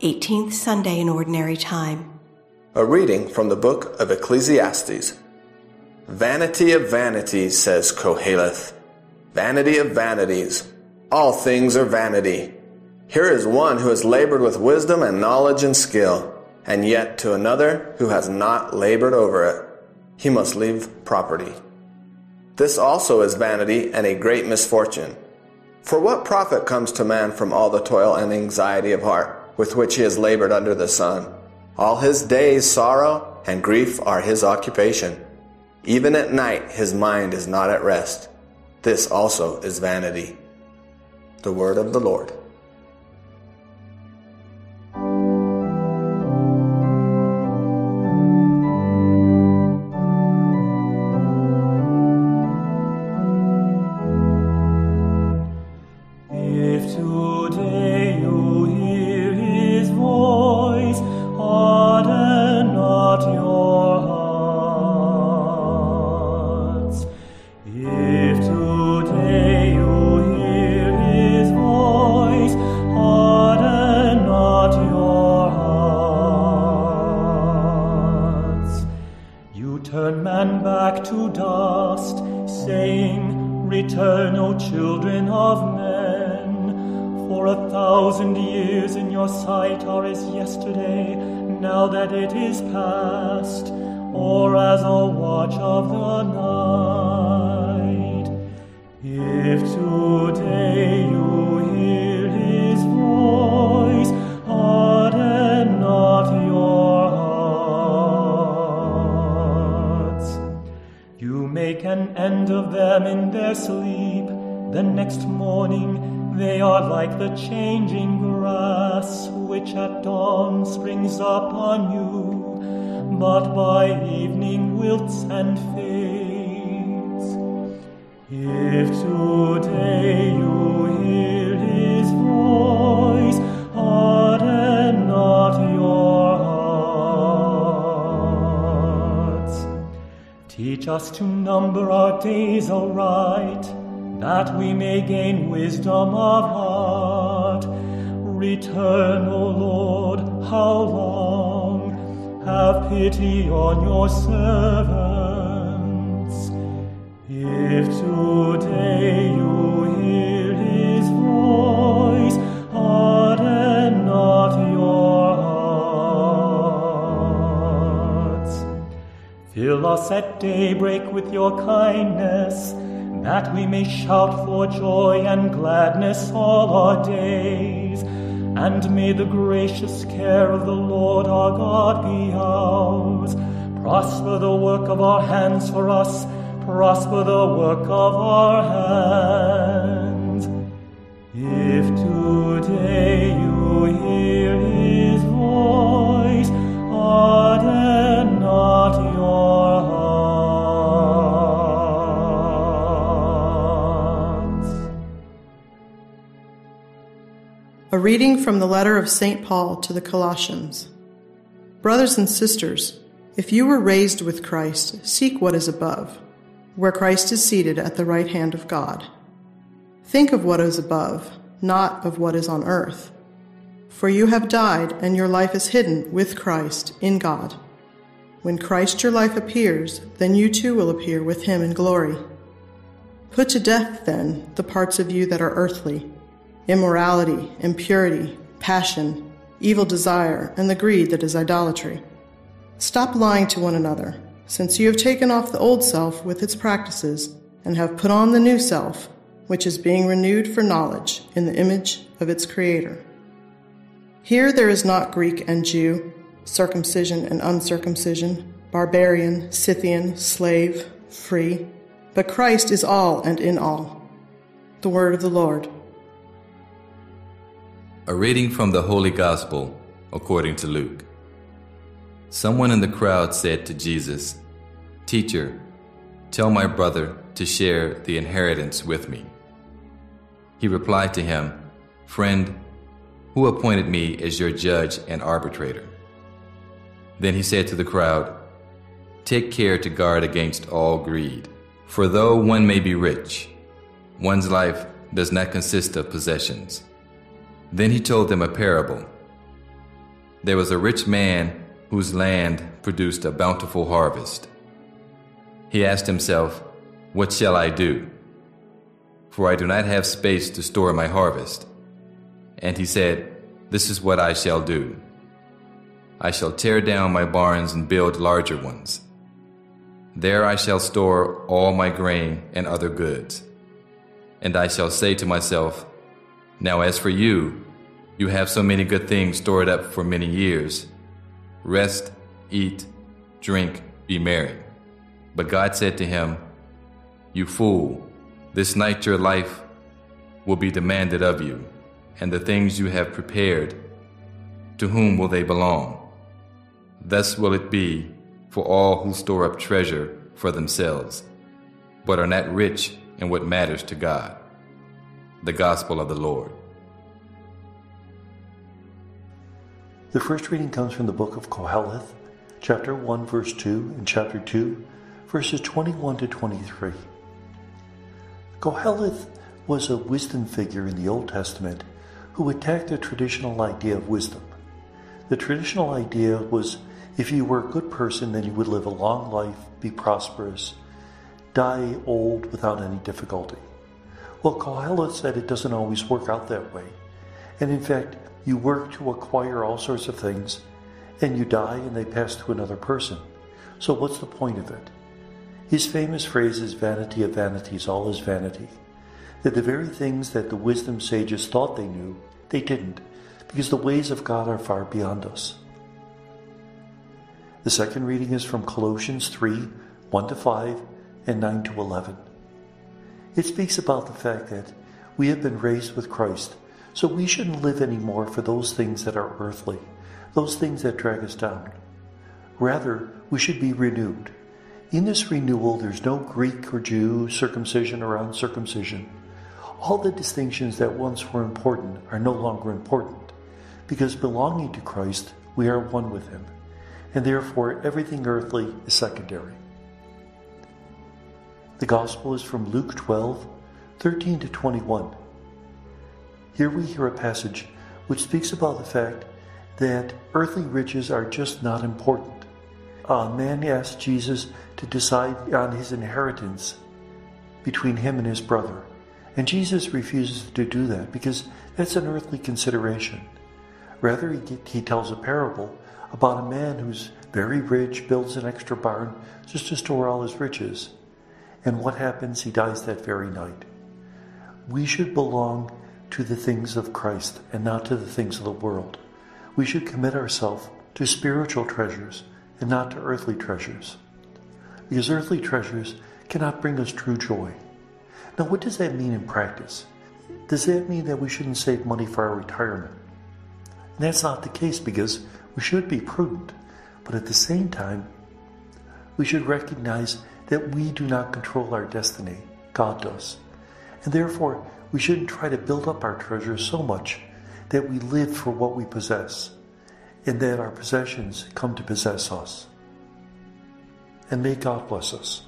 18th Sunday in Ordinary Time. A reading from the book of Ecclesiastes. Vanity of vanities, says Koheleth. Vanity of vanities. All things are vanity. Here is one who has labored with wisdom and knowledge and skill, and yet to another who has not labored over it, he must leave property. This also is vanity and a great misfortune. For what profit comes to man from all the toil and anxiety of heart with which he has labored under the sun? All his days sorrow and grief are his occupation. Even at night his mind is not at rest. This also is vanity. The word of the Lord. Turn man back to dust, saying, Return, O children of men. For 1,000 years in your sight are as yesterday, now that it is past, or as a watch of the night. If today you hear his voice, harden not your hearts. You make an end of them in their sleep. The next morning they are like the changing grass, which at dawn springs up on you, but by evening wilts and fades. If today you hear his voice, harden not your hearts. Teach us to number our days aright, that we may gain wisdom of heart. Return, O Lord, how long? Have pity on your servants. If today you hear his voice, harden not your hearts. Fill us at daybreak with your kindness, that we may shout for joy and gladness all our days. And may the gracious care of the Lord our God be ours. Prosper the work of our hands for us, prosper the work of our hands. If today you hear his voice, harden not your hearts. A reading from the letter of St. Paul to the Colossians. Brothers and sisters, if you were raised with Christ, seek what is above, where Christ is seated at the right hand of God. Think of what is above, not of what is on earth. For you have died, and your life is hidden with Christ in God. When Christ your life appears, then you too will appear with him in glory. Put to death, then, the parts of you that are earthly: immorality, impurity, passion, evil desire, and the greed that is idolatry. Stop lying to one another, since you have taken off the old self with its practices, and have put on the new self, which is being renewed for knowledge in the image of its Creator. Here there is not Greek and Jew, circumcision and uncircumcision, barbarian, Scythian, slave, free, but Christ is all and in all. The word of the Lord. A reading from the Holy Gospel according to Luke. Someone in the crowd said to Jesus, "Teacher, tell my brother to share the inheritance with me." He replied to him, "Friend, who appointed me as your judge and arbitrator?" Then he said to the crowd, "Take care to guard against all greed, for though one may be rich, one's life does not consist of possessions." Then he told them a parable. There was a rich man whose land produced a bountiful harvest. He asked himself, "What shall I do? For I do not have space to store my harvest." And he said, "This is what I shall do. I shall tear down my barns and build larger ones. There I shall store all my grain and other goods. And I shall say to myself, now as for you, you have so many good things stored up for many years. Rest, eat, drink, be merry." But God said to him, "You fool, this night your life will be demanded of you, and the things you have prepared, to whom will they belong? Thus will it be for all who store up treasure for themselves, but are not rich in what matters to God." The Gospel of the Lord. The first reading comes from the book of Koheleth, chapter 1, verse 2, and chapter 2, verses 21 to 23. Koheleth was a wisdom figure in the Old Testament who attacked the traditional idea of wisdom. The traditional idea was if you were a good person, then you would live a long life, be prosperous, die old without any difficulty. Well, Koheleth said it doesn't always work out that way. And in fact, you work to acquire all sorts of things, and you die and they pass to another person. So what's the point of it? His famous phrase is, "Vanity of vanities, all is vanity." That the very things that the wisdom sages thought they knew, they didn't, because the ways of God are far beyond us. The second reading is from Colossians 3, 1 to 5, and 9 to 11. It speaks about the fact that we have been raised with Christ, so we shouldn't live anymore for those things that are earthly, those things that drag us down. Rather, we should be renewed. In this renewal, there's no Greek or Jew, circumcision or uncircumcision. All the distinctions that once were important are no longer important, because belonging to Christ, we are one with Him, and therefore everything earthly is secondary. The Gospel is from Luke 12, 13 to 21. Here we hear a passage which speaks about the fact that earthly riches are just not important. A man asked Jesus to decide on his inheritance between him and his brother, and Jesus refuses to do that because that's an earthly consideration. Rather, he tells a parable about a man who's very rich, builds an extra barn just to store all his riches. And what happens? He dies that very night. We should belong to the things of Christ and not to the things of the world. We should commit ourselves to spiritual treasures and not to earthly treasures, because earthly treasures cannot bring us true joy. Now, what does that mean in practice? Does that mean that we shouldn't save money for our retirement? And that's not the case, because we should be prudent, but at the same time, we should recognize that we do not control our destiny. God does. And therefore, we shouldn't try to build up our treasures so much that we live for what we possess, and that our possessions come to possess us. And may God bless us.